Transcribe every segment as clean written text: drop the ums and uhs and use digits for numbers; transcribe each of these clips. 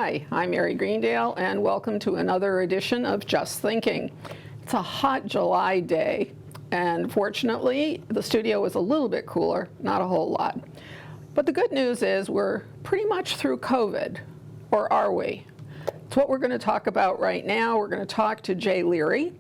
Hi, I'm Mary Greendale, and welcome to another edition of Just Thinking. It's a hot July day, and fortunately, the studio is a little bit cooler, not a whole lot. But the good news is we're pretty much through COVID, or are we? It's what we're going to talk about right now. We're going to talk to Jay Leary.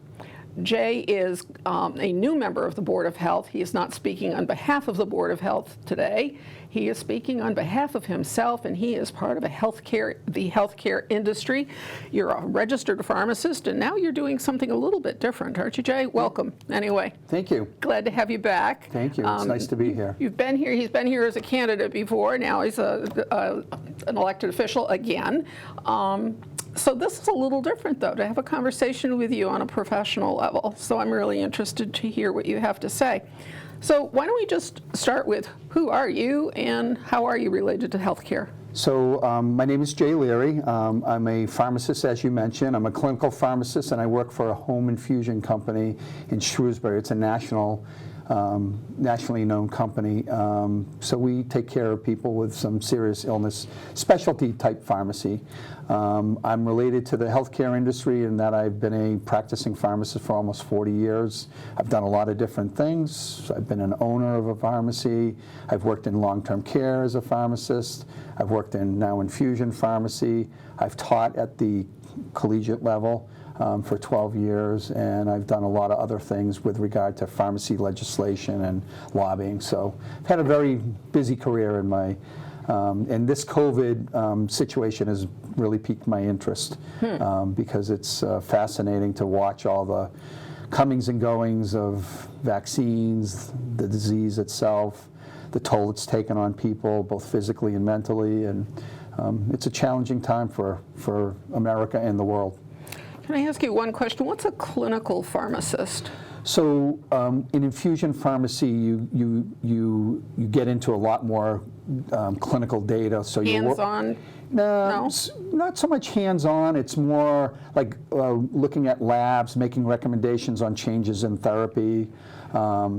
Jay is a new member of the Board of Health. He is not speaking on behalf of the Board of Health today. He is speaking on behalf of himself, and he is part of the healthcare industry. You're a registered pharmacist, and now you're doing something a little bit different, aren't you, Jay? Welcome, anyway. Thank you. Glad to have you back. Thank you. It's nice to be here. You've been here. He's been here as a candidate before. Now he's an elected official again. So this is a little different, though, to have a conversation with you on a professional level. So I'm really interested to hear what you have to say. So why don't we just start with who are you and how are you related to healthcare? So my name is Jay Leary. I'm a pharmacist, as you mentioned. I'm a clinical pharmacist, and I work for a home infusion company in Shrewsbury. It's a nationally known company. So we take care of people with some serious illness, specialty type pharmacy. I'm related to the healthcare industry in that I've been a practicing pharmacist for almost 40 years. I've done a lot of different things. I've been an owner of a pharmacy. I've worked in long-term care as a pharmacist. I've worked in now infusion pharmacy. I've taught at the collegiate level for 12 years, and I've done a lot of other things with regard to pharmacy legislation and lobbying. So I've had a very busy career in my, and this COVID situation has really piqued my interest because it's fascinating to watch all the comings and goings of vaccines, the disease itself, the toll it's taken on people, both physically and mentally, and it's a challenging time for America and the world. Can I ask you one question? What's a clinical pharmacist? So in infusion pharmacy, you get into a lot more clinical data. So hands-on? No, not so much hands-on. It's more like looking at labs, making recommendations on changes in therapy,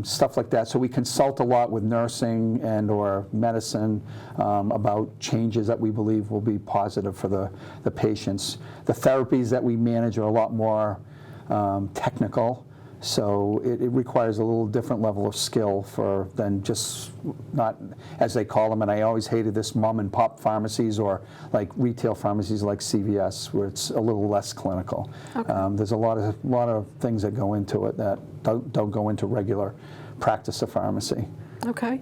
stuff like that. So we consult a lot with nursing and or medicine about changes that we believe will be positive for the patients. The therapies that we manage are a lot more technical. So it requires a little different level of skill than just not, as they call them, and I always hated this, mom and pop pharmacies or like retail pharmacies like CVS, where it's a little less clinical. Okay. There's a lot of things that go into it that don't go into regular practice of pharmacy. Okay.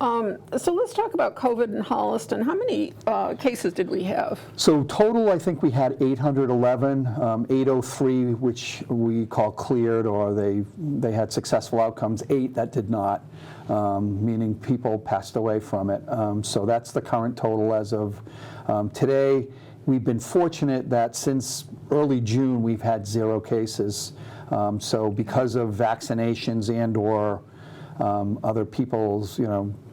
So let's talk about COVID in Holliston. How many cases did we have? So total, I think we had 811, 803, which we call cleared, or they had successful outcomes, 8 that did not, meaning people passed away from it. So that's the current total as of today. We've been fortunate that since early June, we've had 0 cases. So because of vaccinations and or other people's,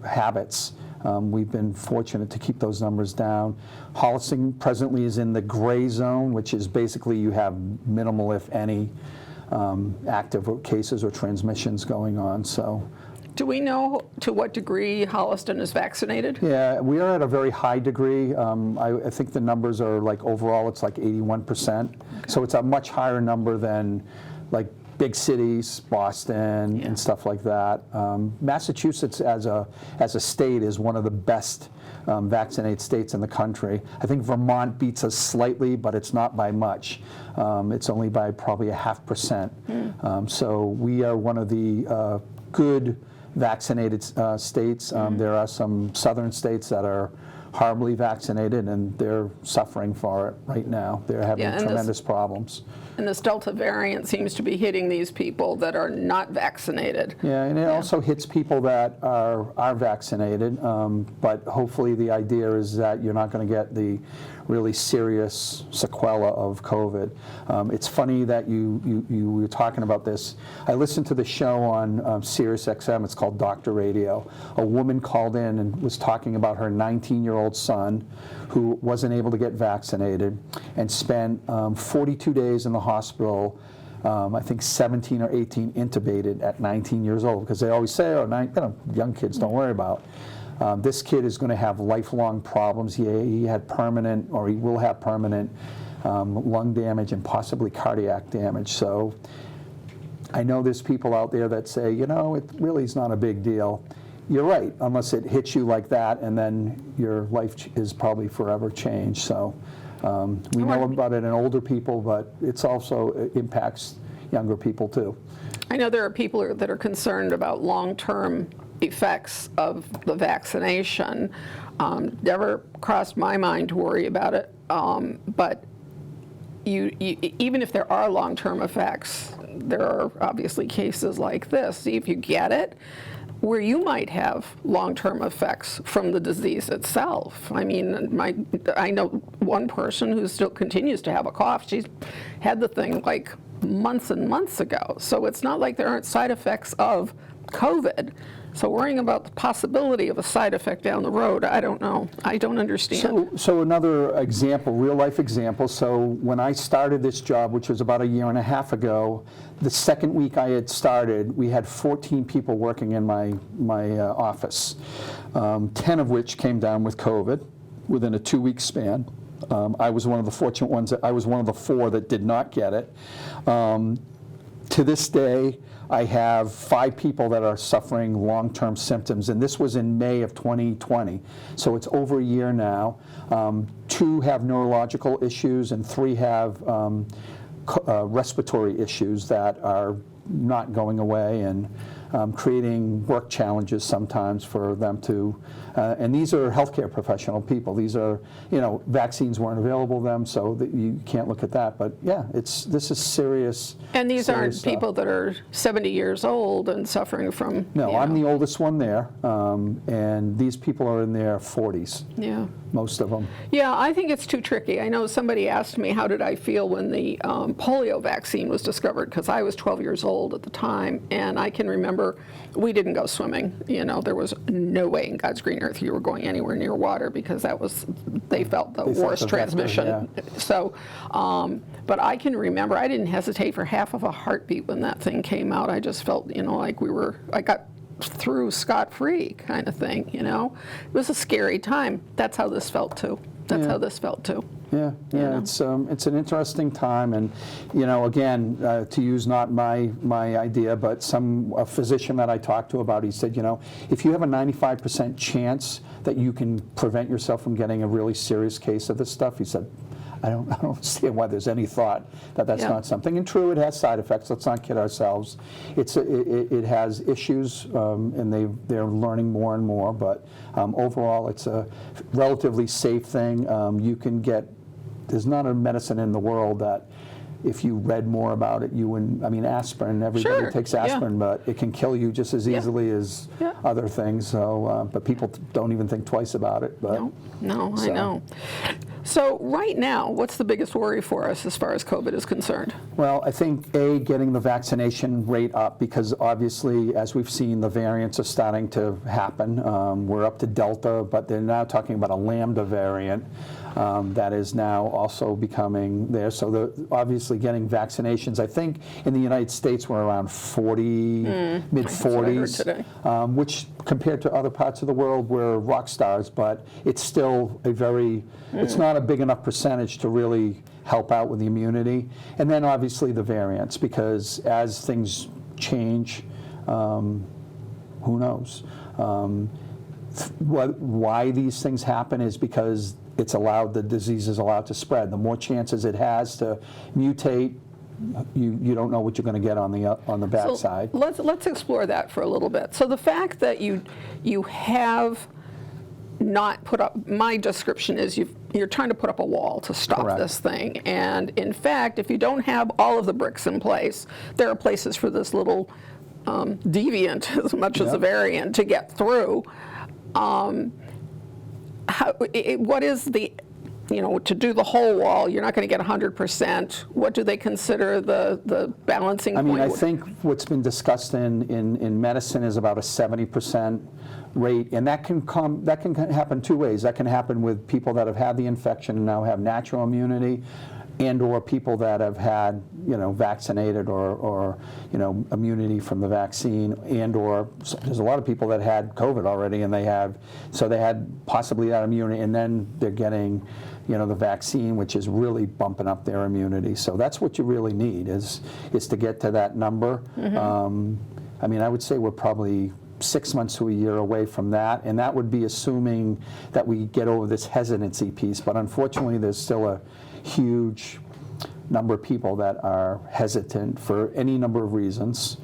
habits. We've been fortunate to keep those numbers down. Holliston presently is in the gray zone, which is basically you have minimal, if any, active cases or transmissions going on. So, do we know to what degree Holliston is vaccinated? Yeah, we are at a very high degree. I think the numbers are like overall it's like 81%. Okay. So it's a much higher number than like big cities, Boston, and stuff like that. Massachusetts as a state is one of the best vaccinated states in the country. I think Vermont beats us slightly, but it's not by much. It's only by probably 0.5%. So we are one of the good vaccinated states. There are some southern states that are horribly vaccinated, and they're suffering for it right now. They're having tremendous problems. And this Delta variant seems to be hitting these people that are not vaccinated. Yeah, and it also hits people that are vaccinated, but hopefully the idea is that you're not going to get the really serious sequela of COVID. It's funny that you were talking about this. I listened to the show on Sirius XM. It's called Dr. Radio. A woman called in and was talking about her 19-year-old son who wasn't able to get vaccinated and spent 42 days in the hospital, I think 17 or 18 intubated at 19 years old, because they always say, young kids don't worry about. This kid is going to have lifelong problems. He had permanent, or he will have permanent lung damage and possibly cardiac damage. So I know there's people out there that say, you know, it really is not a big deal. You're right, unless it hits you like that, and then your life is probably forever changed. So we know about it in older people, but it impacts younger people too. I know there are people that are concerned about long-term effects of the vaccination. Never crossed my mind to worry about it, but even if there are long-term effects, there are obviously cases like this. See, if you get it, where you might have long-term effects from the disease itself. I mean, I know one person who still continues to have a cough. She's had the thing like months and months ago. So it's not like there aren't side effects of COVID. So worrying about the possibility of a side effect down the road, I don't know. I don't understand. So another example, real life example. So when I started this job, which was about 1.5 years ago, the second week I had started, we had 14 people working in my office, 10 of which came down with COVID within a 2-week span. I was one of the fortunate ones. I was one of the 4 that did not get it. To this day, I have 5 people that are suffering long-term symptoms, and this was in May of 2020. So it's over a year now. 2 have neurological issues, and 3 have respiratory issues that are not going away and creating work challenges sometimes for them to, and these are healthcare professional people. These are, you know, vaccines weren't available to them, so that you can't look at that. But yeah, this is serious. And these aren't people that are 70 years old and suffering from. No, I'm the oldest one there, and these people are in their 40s. Yeah. Most of them. Yeah, I think it's too tricky. I know somebody asked me how did I feel when the polio vaccine was discovered, because I was 12 years old at the time, and I can remember we didn't go swimming. You know, there was no way in God's green earth you were going anywhere near water, because that was, they felt the worst transmission. Yeah. So, but I can remember I didn't hesitate for half of a heartbeat when that thing came out. I just felt, you know, like I got through scot-free kind of thing, you know. It was a scary time. That's how this felt too. That's how this felt too. Yeah, yeah. It's an interesting time, and you know, again, to use not my idea, but a physician that I talked to about, he said, you know, if you have a 95% chance that you can prevent yourself from getting a really serious case of this stuff, he said, I don't understand why there's any thought that that's not something. And true, it has side effects. Let's not kid ourselves. It has issues, and they're learning more and more. But overall, it's a relatively safe thing. You can get. There's not a medicine in the world that, if you read more about it, you wouldn't. I mean, aspirin. Everybody takes aspirin, but it can kill you just as easily as other things. So, but people don't even think twice about it. But no, I know. So right now, what's the biggest worry for us as far as COVID is concerned? Well, I think, getting the vaccination rate up, because obviously, as we've seen, the variants are starting to happen. We're up to Delta, but they're now talking about a Lambda variant that is now also becoming there. So obviously getting vaccinations, I think in the United States we're around 40, mid-40s, which compared to other parts of the world, we're rock stars, but it's still it's not a big enough percentage to really help out with the immunity. And then obviously the variants, because as things change, who knows? Why these things happen is because the disease is allowed to spread. The more chances it has to mutate, you don't know what you're going to get on the backside. So let's explore that for a little bit. So the fact that you have not put up, my description is you're trying to put up a wall to stop this thing. And in fact, if you don't have all of the bricks in place, there are places for this little deviant, as much as a variant, to get through. What is the, to do the whole wall, you're not going to get 100%. What do they consider the balancing point? I mean, I think what's been discussed in medicine is about a 70% rate, and that can happen 2 ways. That can happen with people that have had the infection and now have natural immunity, and/or people that have had, vaccinated or immunity from the vaccine, and/or there's a lot of people that had COVID already, and they had possibly that immunity, and then they're getting, the vaccine, which is really bumping up their immunity. So that's what you really need is to get to that number. I would say we're probably 6 months to a year away from that, and that would be assuming that we get over this hesitancy piece. But unfortunately, there's still a huge number of people that are hesitant for any number of reasons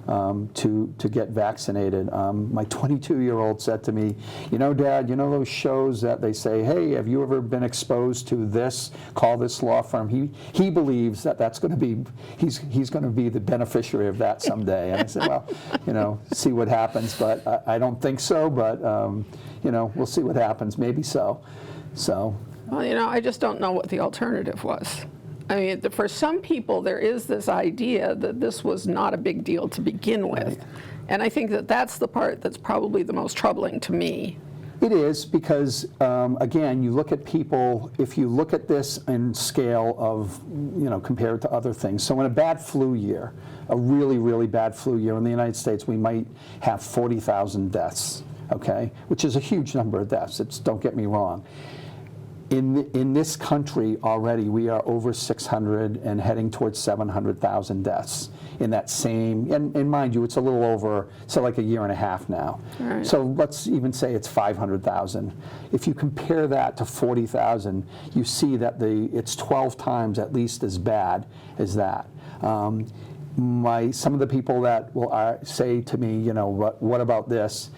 to get vaccinated. My 22-year-old said to me, Dad, those shows that they say, hey, have you ever been exposed to this? Call this law firm. He believes that's going to be, he's going to be the beneficiary of that someday. And I said, well, see what happens. But I don't think so. But, we'll see what happens. Maybe so. Well, I just don't know what the alternative was. For some people, there is this idea that this was not a big deal to begin with. Right. And I think that's the part that's probably the most troubling to me. It is because, again, you look at people, if you look at this in scale of, compared to other things. So in a bad flu year, a really, really bad flu year in the United States, we might have 40,000 deaths, okay, which is a huge number of deaths. Don't get me wrong. In this country already, we are over 600 and heading towards 700,000 deaths in that same, and mind you, it's a little over, like a year and a half now. Right. So let's even say it's 500,000. If you compare that to 40,000, you see that it's 12 times at least as bad as that. Some of the people that will say to me, what about this?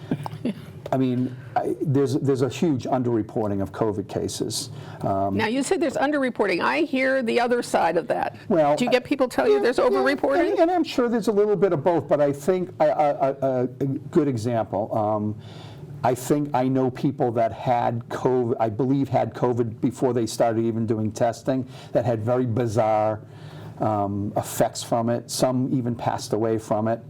There's a huge underreporting of COVID cases. Now, you said there's underreporting. I hear the other side of that. Well, do you get people tell you there's overreporting? And I'm sure there's a little bit of both, but I think a good example. I think I know people that had COVID, I believe had COVID before they started even doing testing, that had very bizarre effects from it. Some even passed away from it.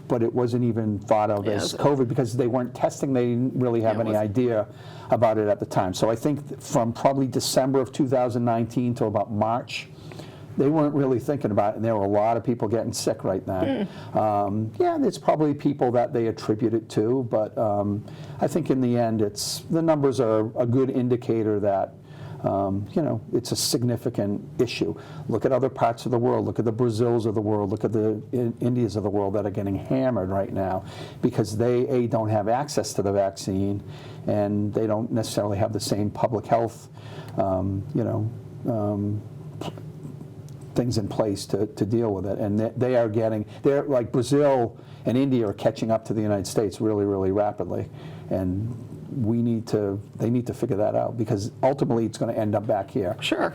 But it wasn't even thought of as COVID because they weren't testing. They didn't really have any idea about it at the time. So I think from probably December of 2019 till about March, they weren't really thinking about it, and there were a lot of people getting sick right then. There's probably people that they attribute it to, but I think in the end, the numbers are a good indicator that it's a significant issue. Look at other parts of the world. Look at the Brazils of the world. Look at the Indias of the world that are getting hammered right now because they, don't have access to the vaccine, and they don't necessarily have the same public health, things in place to deal with it. And they're like Brazil and India are catching up to the United States really, really rapidly. And they need to figure that out because ultimately it's going to end up back here. Sure.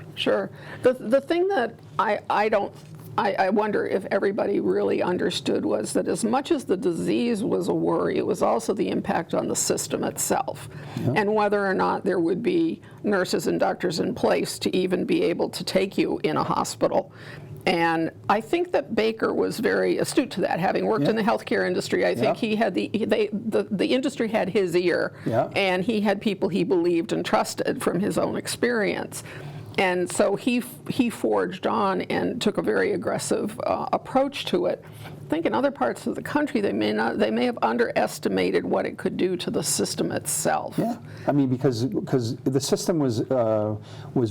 The thing that I wonder if everybody really understood was that as much as the disease was a worry, it was also the impact on the system itself, and whether or not there would be nurses and doctors in place to even be able to take you in a hospital. And I think that Baker was very astute to that, having worked in the healthcare industry. I think he had the industry had his ear, and he had people he believed and trusted from his own experience. And so he forged on and took a very aggressive approach to it. I think in other parts of the country they may have underestimated what it could do to the system itself. Yeah, because the system was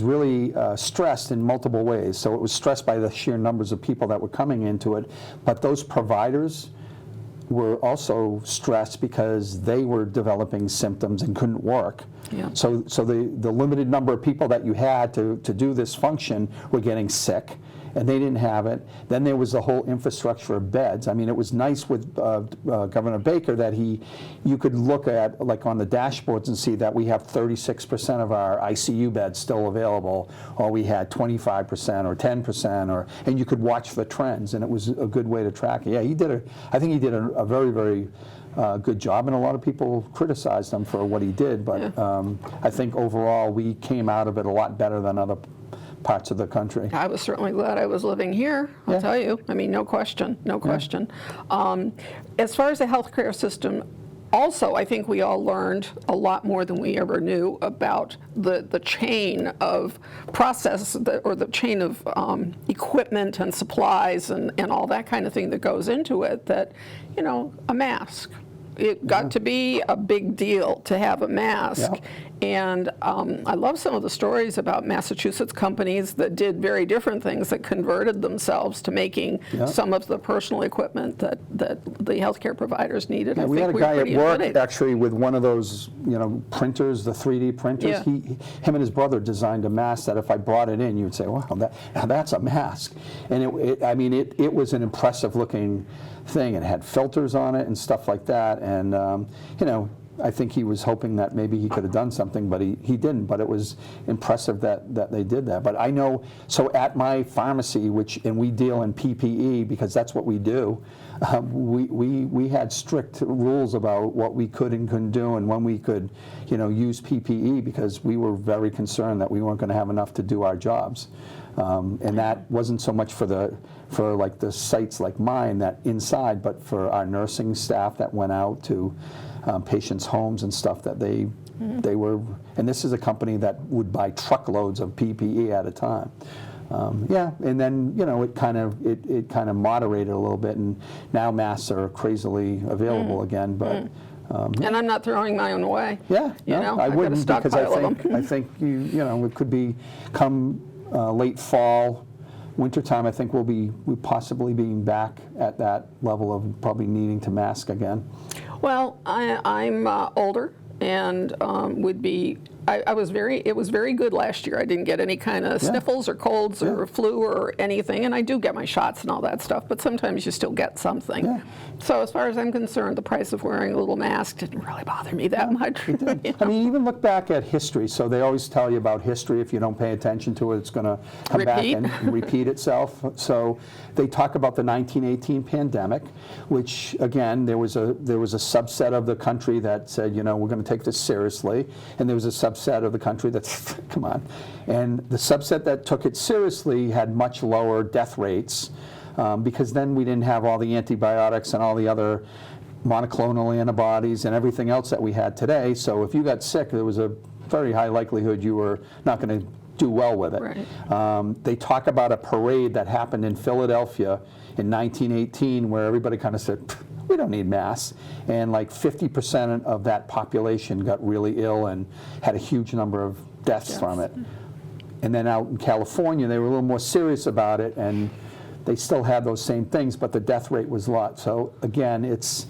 really stressed in multiple ways. So it was stressed by the sheer numbers of people that were coming into it, but those providers were also stressed because they were developing symptoms and couldn't work. Yeah. So the limited number of people that you had to do this function were getting sick, and they didn't have it. Then there was the whole infrastructure of beds. It was nice with Governor Baker that you could look at, like on the dashboards, and see that we have 36% of our ICU beds still available, or we had 25% or 10%, and you could watch the trends, and it was a good way to track it. Yeah, I think he did a very, very good job, and a lot of people criticized him for what he did, but I think overall we came out of it a lot better than other parts of the country. I was certainly glad I was living here, I'll tell you. No question. As far as the healthcare system, also, I think we all learned a lot more than we ever knew about the chain of process, or the chain of equipment and supplies and all that kind of thing that goes into it, that, a mask. It got to be a big deal to have a mask. Yeah. And I love some of the stories about Massachusetts companies that did very different things, that converted themselves to making some of the personal equipment that the healthcare providers needed. Yeah, we had a guy at work actually with one of those, printers, the 3D printers. Yeah. Him and his brother designed a mask that if I brought it in, you'd say, wow, that's a mask. And it was an impressive looking thing. It had filters on it and stuff like that. And, I think he was hoping that maybe he could have done something, but he didn't. But it was impressive that they did that. But I know, so at my pharmacy, and we deal in PPE because that's what we do, we had strict rules about what we could and couldn't do and when we could, use PPE, because we were very concerned that we weren't going to have enough to do our jobs. And that wasn't so much for like the sites like mine that inside, but for our nursing staff that went out to patients' homes and stuff, that they were, and this is a company that would buy truckloads of PPE at a time. And then it kind of moderated a little bit, and now masks are crazily available again. But and I'm not throwing mine away. Yeah, I wouldn't, because I think it could be come late fall, wintertime. I think we'll possibly being back at that level of probably needing to mask again. Well, I'm older and would be. It was very good last year. I didn't get any kind of sniffles or colds or flu or anything, and I do get my shots and all that stuff, but sometimes you still get something. Yeah. So as far as I'm concerned, the price of wearing a little mask didn't really bother me that much. I mean, even look back at history. So they always tell you about history. If you don't pay attention to it, it's going to come back and repeat itself. So they talk about the 1918 pandemic, which, again, there was a subset of the country that said, we're going to take this seriously, and there was a subset of the country that's, come on. And the subset that took it seriously had much lower death rates, because then we didn't have all the antibiotics and all the other monoclonal antibodies and everything else that we had today. So if you got sick, there was a very high likelihood you were not going to do well with it. Right. They talk about a parade that happened in Philadelphia in 1918 where everybody kind of said, we don't need masks. And like 50% of that population got really ill and had a huge number of deaths from it. And then out in California, they were a little more serious about it, and they still had those same things, but the death rate was a lot. So again, it's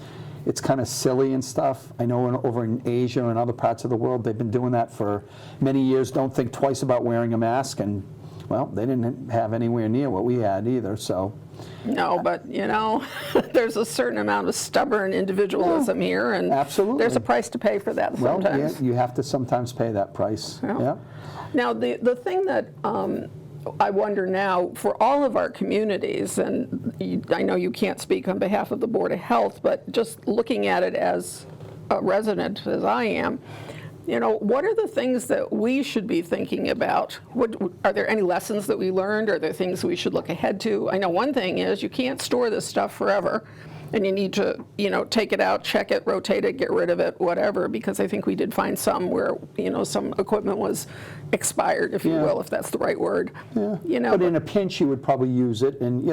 kind of silly and stuff. I know over in Asia and other parts of the world, they've been doing that for many years. Don't think twice about wearing a mask, and well, they didn't have anywhere near what we had either. So. No, but there's a certain amount of stubborn individualism here, and absolutely, there's a price to pay for that sometimes. Well, you have to sometimes pay that price. Yeah. Now, the thing that I wonder now, for all of our communities, and I know you can't speak on behalf of the Board of Health, but just looking at it as a resident, as I am, what are the things that we should be thinking about? Are there any lessons that we learned? Are there things we should look ahead to? I know one thing is you can't store this stuff forever, and you need to, take it out, check it, rotate it, get rid of it, whatever, because I think we did find some where, some equipment was expired, if you will, if that's the right word. Yeah. But in a pinch, you would probably use it, and,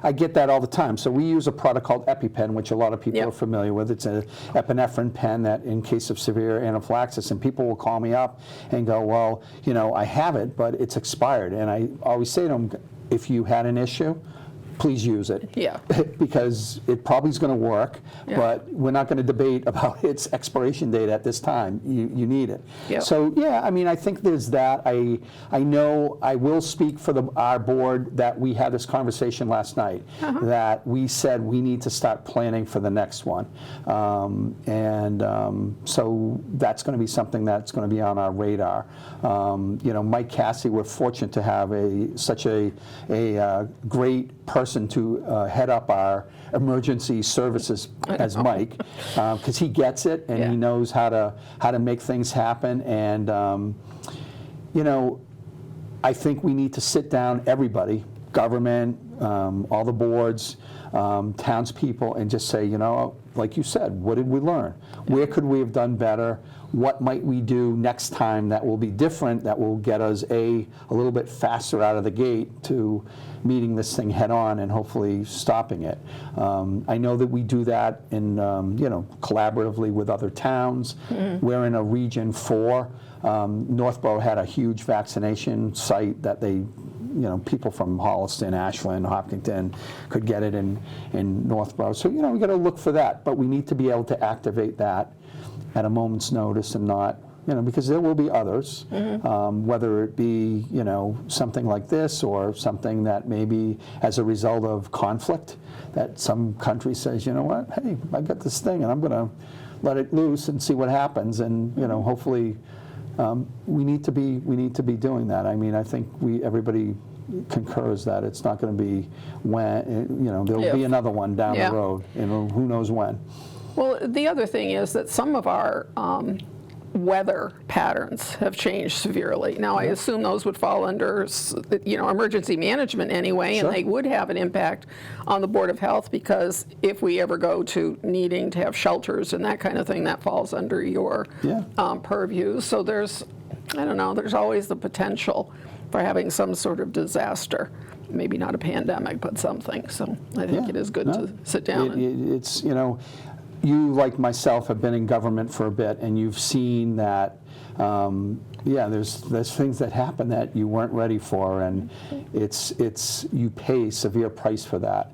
I get that all the time. So we use a product called EpiPen, which a lot of people are familiar with. It's an epinephrine pen that, in case of severe anaphylaxis, and people will call me up and go, well, I have it, but it's expired. And I always say to them, if you had an issue, please use it. Yeah. Because it probably is going to work, but we're not going to debate about its expiration date at this time. You need it. Yeah. So I think there's that. I know I will speak for our board that we had this conversation last night, that we said we need to start planning for the next one, so that's going to be something that's going to be on our radar. Mike Cassie, we're fortunate to have such a great person to head up our emergency services as Mike, because he gets it and he knows how to make things happen. And I think we need to sit down, everybody, government, all the boards, townspeople, and just say, like you said, what did we learn? Where could we have done better? What might we do next time that will be different, that will get us a little bit faster out of the gate to meeting this thing head on and hopefully stopping it. I know that we do that in, collaboratively with other towns. We're in a region 4. Northborough had a huge vaccination site that they, people from Holliston, Ashland, Hopkinton could get it in Northborough. So, we got to look for that, but we need to be able to activate that at a moment's notice and not, because there will be others, whether it be, something like this or something that maybe as a result of conflict that some country says, you know what, hey, I got this thing and I'm going to let it loose and see what happens. And, hopefully we need to be doing that. I mean, I think everybody concurs that it's not going to be when, there'll be another one down the road, who knows when. Well, the other thing is that some of our weather patterns have changed severely. Now, I assume those would fall under, emergency management anyway, and they would have an impact on the Board of Health, because if we ever go to needing to have shelters and that kind of thing, that falls under your purview. So there's always the potential for having some sort of disaster. Maybe not a pandemic, but something. So I think it is good to sit down. It's, you, like myself, have been in government for a bit, and you've seen that, there's things that happen that you weren't ready for, and you pay severe price for that.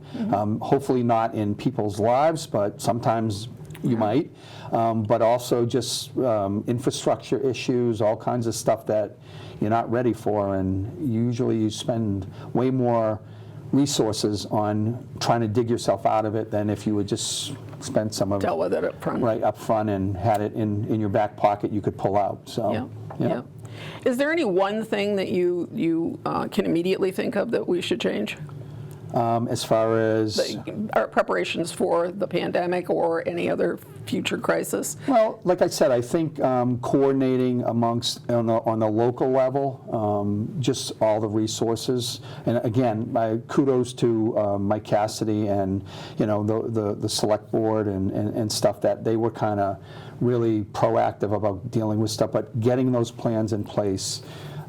Hopefully not in people's lives, but sometimes you might. But also just infrastructure issues, all kinds of stuff that you're not ready for, and usually you spend way more resources on trying to dig yourself out of it than if you would just spend some of dealt with it up front. Right, up front, and had it in your back pocket you could pull out. So, yeah. Is there any one thing that you can immediately think of that we should change? As far as our preparations for the pandemic or any other future crisis? Well, like I said, I think coordinating amongst on the local level, just all the resources. And again, my kudos to Mike Cassidy and the select board and stuff, that they were kind of really proactive about dealing with stuff, but getting those plans in place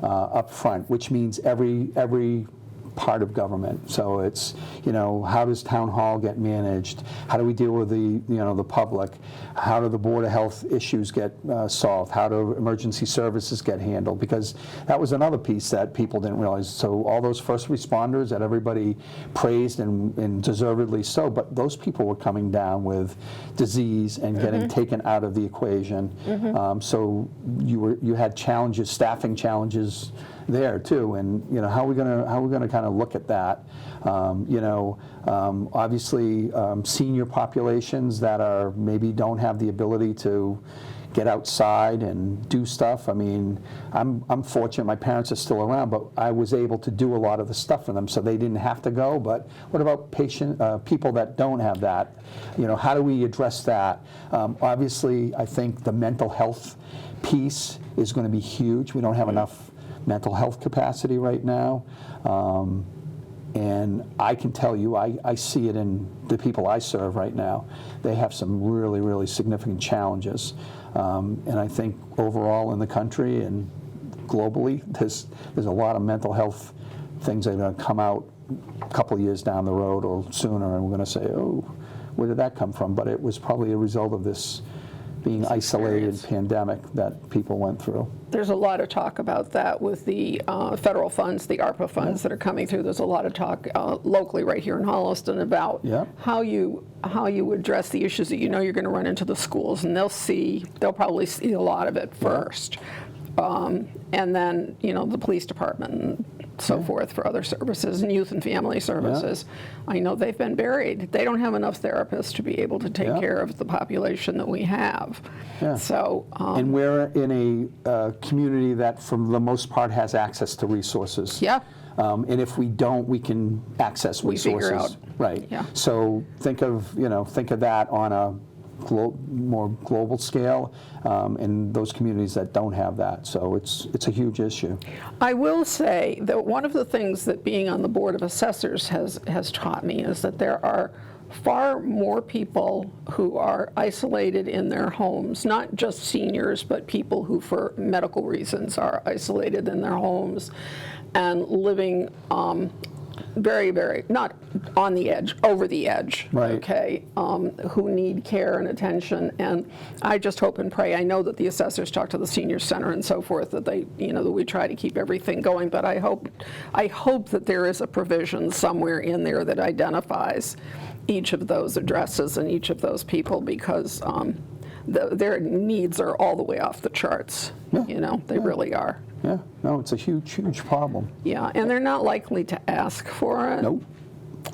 up front, which means every part of government. So it's, how does town hall get managed? How do we deal with the public? How do the Board of Health issues get solved? How do emergency services get handled? Because that was another piece that people didn't realize. So all those first responders that everybody praised, and deservedly so, but those people were coming down with disease and getting taken out of the equation. So you had challenges, staffing challenges there too, and how are we going to kind of look at that? Obviously senior populations that maybe don't have the ability to get outside and do stuff. I mean, I'm fortunate. My parents are still around, but I was able to do a lot of the stuff for them, so they didn't have to go. But what about people that don't have that? How do we address that? Obviously, I think the mental health piece is going to be huge. We don't have enough mental health capacity right now. And I can tell you, I see it in the people I serve right now. They have some really, really significant challenges. And I think overall in the country and globally, there's a lot of mental health things that are going to come out a couple of years down the road or sooner, and we're going to say, oh, where did that come from? But it was probably a result of this being isolated pandemic that people went through. There's a lot of talk about that with the federal funds, the ARPA funds that are coming through. There's a lot of talk locally right here in Holliston about how you address the issues that you're going to run into the schools, and they'll probably see a lot of it first. And then, the police department and so forth for other services, and youth and family services. I know they've been buried. They don't have enough therapists to be able to take care of the population that we have. So, and we're in a community that, for the most part, has access to resources. And if we don't, we can access resources. We figure out. Right. So think of that on a more global scale, and those communities that don't have that. So it's a huge issue. I will say that one of the things that being on the Board of Assessors has taught me is that there are far more people who are isolated in their homes, not just seniors, but people who for medical reasons are isolated in their homes and living very, very, not on the edge, over the edge, right. Okay, who need care and attention. And I just hope and pray, I know that the assessors talk to the senior center and so forth, that they, that we try to keep everything going, but I hope that there is a provision somewhere in there that identifies each of those addresses and each of those people, because their needs are all the way off the charts. Yeah. They really are. Yeah, no, it's a huge, huge problem. Yeah, and they're not likely to ask for it. Nope.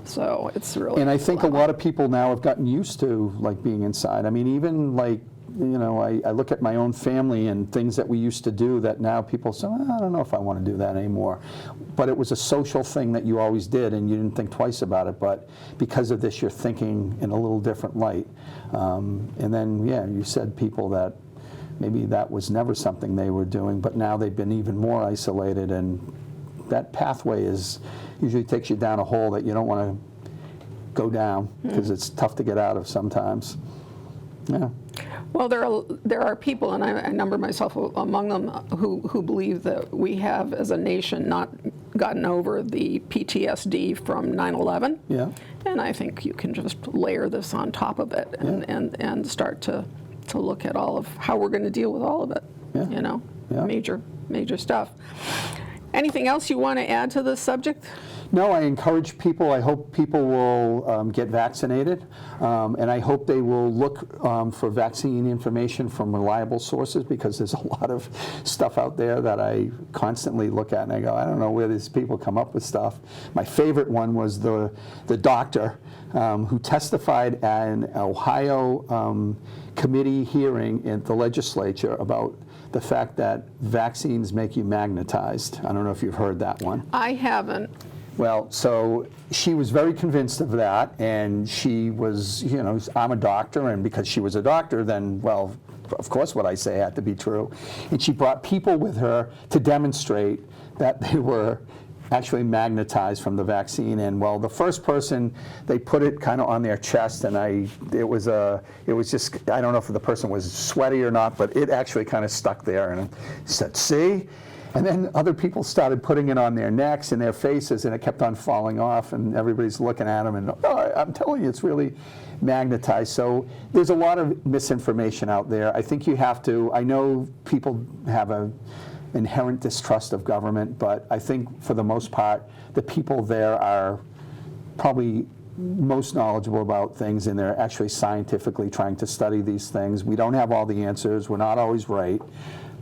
So it's really. And I think a lot of people now have gotten used to like being inside. I mean, even like, I look at my own family and things that we used to do that now people say, I don't know if I want to do that anymore. But it was a social thing that you always did and you didn't think twice about it. But because of this, you're thinking in a little different light. And then, yeah, you said people that maybe that was never something they were doing, but now they've been even more isolated, and that pathway usually takes you down a hole that you don't want to go down because it's tough to get out of sometimes. Yeah. Well, there are people, and I number myself among them, who believe that we have, as a nation, not gotten over the PTSD from 9/11. Yeah. And I think you can just layer this on top of it and start to look at all of how we're going to deal with all of it. Yeah. Yeah. Major stuff. Anything else you want to add to this subject? No, I encourage people. I hope people will get vaccinated, and I hope they will look for vaccine information from reliable sources, because there's a lot of stuff out there that I constantly look at and I go, I don't know where these people come up with stuff. My favorite one was the doctor who testified at an Ohio committee hearing in the legislature about the fact that vaccines make you magnetized. I don't know if you've heard that one. I haven't. Well, so she was very convinced of that, and she was, I'm a doctor, and because she was a doctor, then, well, of course what I say had to be true. And she brought people with her to demonstrate that they were actually magnetized from the vaccine. And well, the first person, they put it kind of on their chest, and it was just, I don't know if the person was sweaty or not, but it actually kind of stuck there, and I said, see? And then other people started putting it on their necks and their faces, and it kept on falling off, and everybody's looking at them, and I'm telling you, it's really magnetized. So there's a lot of misinformation out there. I think you have to, I know people have an inherent distrust of government, but I think for the most part, the people there are probably most knowledgeable about things, and they're actually scientifically trying to study these things. We don't have all the answers. We're not always right,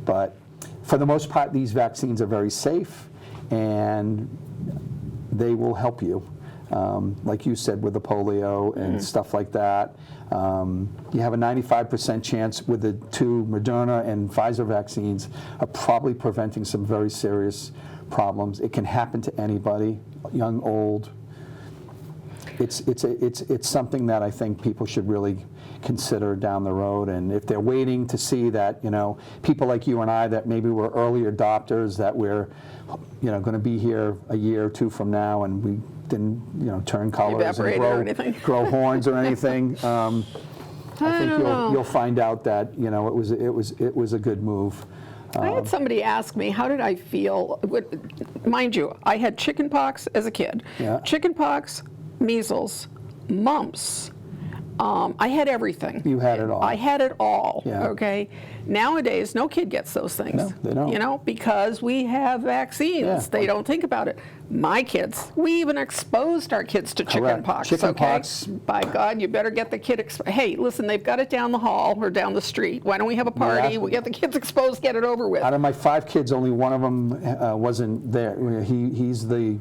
but for the most part, these vaccines are very safe, and they will help you. Like you said, with the polio and stuff like that. You have a 95% chance with the two Moderna and Pfizer vaccines of probably preventing some very serious problems. It can happen to anybody, young, old. It's something that I think people should really consider down the road. And if they're waiting to see that, people like you and I that maybe were early adopters, that we're, going to be here a year or two from now, and we didn't, turn colors and grow horns or anything. I think you'll find out that it was a good move. I had somebody ask me, how did I feel? Mind you, I had chickenpox as a kid. Yeah. Chickenpox, measles, mumps. I had everything. You had it all. I had it all, Yeah. Okay? Nowadays, no kid gets those things. No, they don't. Because we have vaccines. Yeah. They don't think about it. My kids, we even exposed our kids to chickenpox. Chickenpox. Okay? By God, you better get the kid hey, listen, they've got it down the hall or down the street. Why don't we have a party? Yeah. We get the kids exposed, get it over with. Out of my 5 kids, only one of them wasn't there. He's the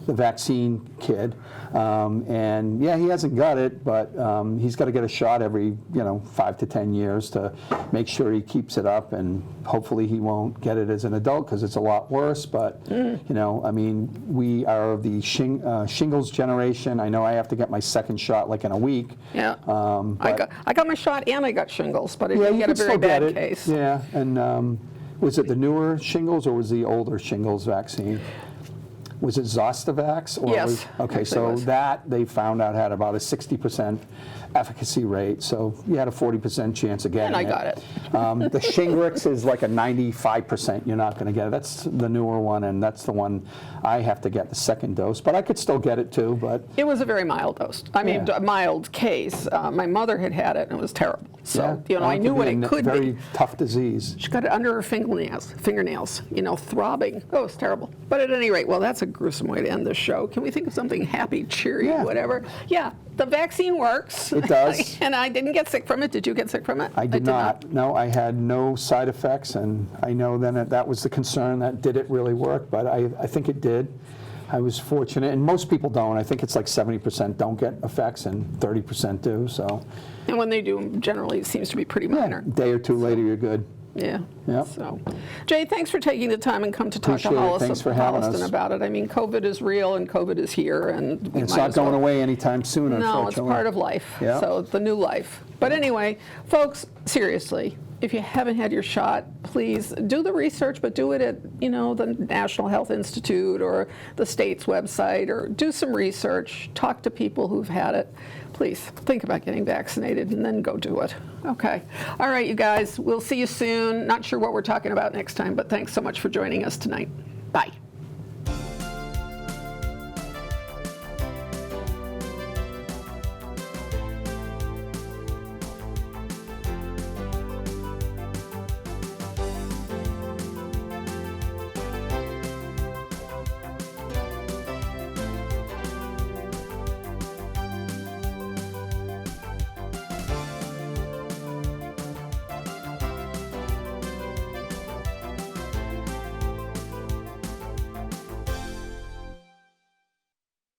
the vaccine kid, and yeah, he hasn't got it, but he's got to get a shot every 5 to 10 years to make sure he keeps it up, and hopefully he won't get it as an adult because it's a lot worse. But I mean, We are the shingles generation. I know I have to get my second shot like in a week. Yeah. I got my shot and I got shingles, but I Yeah, didn't you get a can very still get bad it. case. Yeah, and was it the newer shingles or was the older shingles vaccine? Was it Zostavax? Or Yes, was, okay, actually so it was. that they found out had about a 60% efficacy rate, so you had a 40% chance of getting And I got it. The Shingrix is like a 95% you're not going to get it. That's the newer one, and that's the one I have to get the second dose, but I could still get it too. But It was a very mild dose. I mean, Yeah. a mild case. My mother had it, and it was terrible. So, yeah, I knew what it could very be. tough disease. She got it under her fingernails, throbbing. Oh, it's terrible. But at any rate, well, that's a gruesome way to end this show. Can we think of something happy, cheery, Yeah. whatever? Yeah, the vaccine works. It does. And I didn't get sick from it. Did you get sick from it? I did not. No, I had no side effects, and I know then that was the concern, that did it really work, but I think it did. I was fortunate, and most people don't. I think it's like 70% don't get effects and 30% do, so. And when they do, generally, it seems to be pretty minor. A day or two later, you're good. Yeah. Yep. So, Jay, thanks for taking the time and come to talk Appreciate it. to Thanks for having Holliston us. about it. I mean, COVID is real and COVID is here, and we It's might not as well- going away anytime soon, No, it's unfortunately. part of life. Yeah. So the new life. But anyway, folks, seriously, if you haven't had your shot, please do the research, but do it at, the National Health Institute or the state's website, or do some research, talk to people who've had it. Please think about getting vaccinated and then go do it. Okay. All right, you guys, we'll see you soon. Not sure what we're talking about next time, but thanks so much for joining us tonight. Bye.